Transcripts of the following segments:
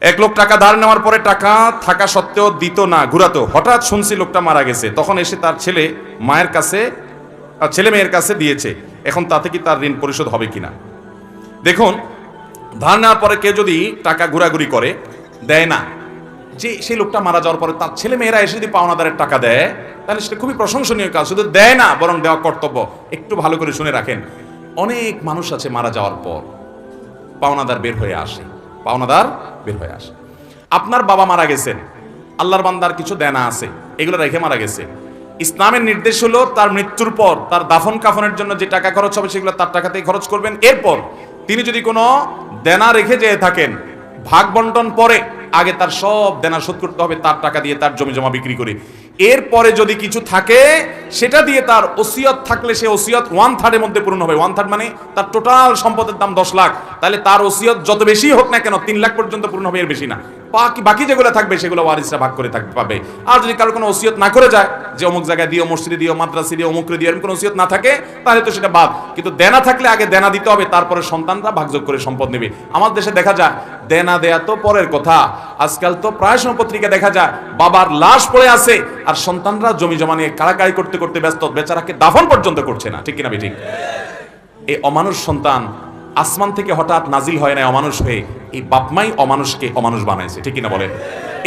এক লোক টাকা ধার নেওয়ার পরে টাকা থাকা সত্ত্বেও দিত না, ঘুরাতো। হঠাৎ শুনছি লোকটা মারা গেছে, তখন এসে তার ছেলে মেয়ের কাছে দিয়েছে। এখন তাতে কি তার ঋণ পরিশোধ হবে কিনা? দেখুন, ধার নেওয়ার পরে কেউ যদি টাকা ঘোরাঘুরি করে, দেয় না, যে সেই লোকটা মারা যাওয়ার পরে তার ছেলে মেয়েরা এসে যদি পাওনাদারের টাকা দেয়, তাহলে সেটা খুবই প্রশংসনীয় কাজ। শুধু দেয় না, বরং দেওয়া কর্তব্য। একটু ভালো করে শুনে রাখেন, অনেক মানুষ আছে মারা যাওয়ার পর পাওনাদার বের হয়ে আসে। আপনার বাবা মারা গেছেন, আল্লাহর বান্দার কিছু দেনা আছে, এগুলো রেখে মারা গেছে। ইসলামের নির্দেশ হলো তার মৃত্যুর পর তার দাফন কাফনের জন্য যে টাকা খরচ হবে সেগুলো তার টাকাতেই খরচ করবেন। এরপর তিনি যদি কোনো দেনা রেখে যেয়ে থাকেন, ভাগ বন্টন পরে আগে তার সব দেনা শোধ করতে হবে তার টাকা দিয়ে, তার জমি জমা বিক্রি করে। এরপরে যদি কিছু থাকে সেটা দিয়ে তার ওসিয়ত থাকলে সে ওসিয়ত 1/3 এর মধ্যে পূরণ হবে। 1/3 মানে তার টোটাল সম্পদের দাম 10 লাখ, তাহলে তার ওসিয়ত যত বেশি হোক না কেন 3 লাখ পর্যন্ত পূরণ হবে, এর বেশি না। বাকি যেগুলো থাকবে সেগুলো ওয়ারিসরা ভাগ করে পাবে। আর যদি কারো কোনো ওসিয়ত না করে যায়, যে অমুক জায়গায় দিও, মসজিদে দিও, মাদ্রাসা দিও, অমুকরে দিও, এরকম কোনো ওসিয়ত না থাকে, তাহলে তো সেটা বাদ। কিন্তু দেনা থাকলে আগে দেনা দিতে হবে, তারপরে সন্তানরা ভাগযোগ করে সম্পদ নেবে। আমার দেশে দেখা যায় দেনা দেয়া তো পরের কথা, আজকাল তো প্রায় সময় পত্রিকা দেখা যায় বাবার লাশ পড়ে আছে আর সন্তানরা জমি জমা নিয়ে কাড়াকাড়ি করতে করতে ব্যস্ত, বেচারাকে দাফন পর্যন্ত করছে না। ঠিক কিনা ঠিক? এই অমানুষ সন্তান আসমান থেকে হঠাৎ নাজিল হয় না অমানুষ হয়ে, এই বাপমাই অমানুষকে অমানুষ বানাইছে। ঠিক কিনা বলেন?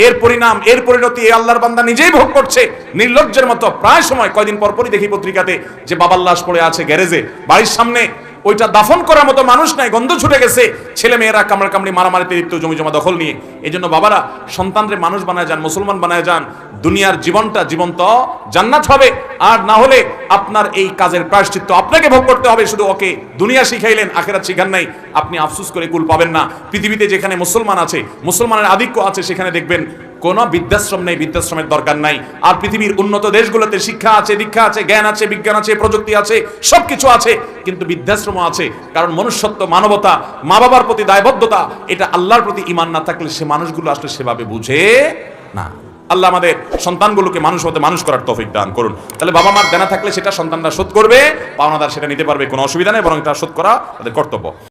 এর পরিণাম, এর পরিণতি এই আল্লাহর বান্দা নিজেই ভোগ করছে নির্লজ্জের মতো। প্রায় সময় কয়দিন পরপরই দেখি পত্রিকাতে যে বাবার লাশ পড়ে আছে গ্যারেজে, বাড়ির সামনে, ওইটা দাফন করার মতো মানুষ নাই, গন্ধ ছুটে গেছে, ছেলে মেয়েরা কামড়াকামড়ি মারামারিতে লিপ্ত, জমি জমা দখল নিয়ে। এই জন্য বাবারা সন্তানরে মানুষ বানায় যান, মুসলমান বানায় যান, দুনিয়ার জীবনটা জীবন্ত জান্নাত হবে। আর না হলে আপনার এই কাজের প্রায়শ্চিত্ত আপনাকে ভোগ করতে হবে। শুধু ওকে দুনিয়া শিখাইলেন, আখিরাত শিখান নাই, আপনি আফসোস করে কুল পাবেন না। পৃথিবীতে যেখানে মুসলমান আছে, মুসলমানের আধিক্য আছে, সেখানে দেখবেন কোনো বৃদ্ধাশ্রম নেই, বৃদ্ধাশ্রমের দরকার নাই। আর পৃথিবীর উন্নত দেশগুলোতে শিক্ষা আছে, দীক্ষা আছে, জ্ঞান আছে, বিজ্ঞান আছে, প্রযুক্তি আছে, সবকিছু আছে, কিন্তু বৃদ্ধাশ্রম আছে। কারণ মনুষ্যত্ব, মানবতা, মা বাবার প্রতি দায়বদ্ধতা, এটা আল্লাহর প্রতি ঈমান না থাকলে সে মানুষগুলো আসলে সেভাবে বুঝে না। আল্লাহ আমাদের সন্তানগুলোকে মানুষ হতে মানুষ করার তৌফিক দান করুন। তাহলে বাবা মার দেনা থাকলে সেটা সন্তানরা শোধ করবে, পাওনাদার সেটা নিতে পারবে, কোনো অসুবিধা নেই, বরং এটা শোধ করা তাদের কর্তব্য।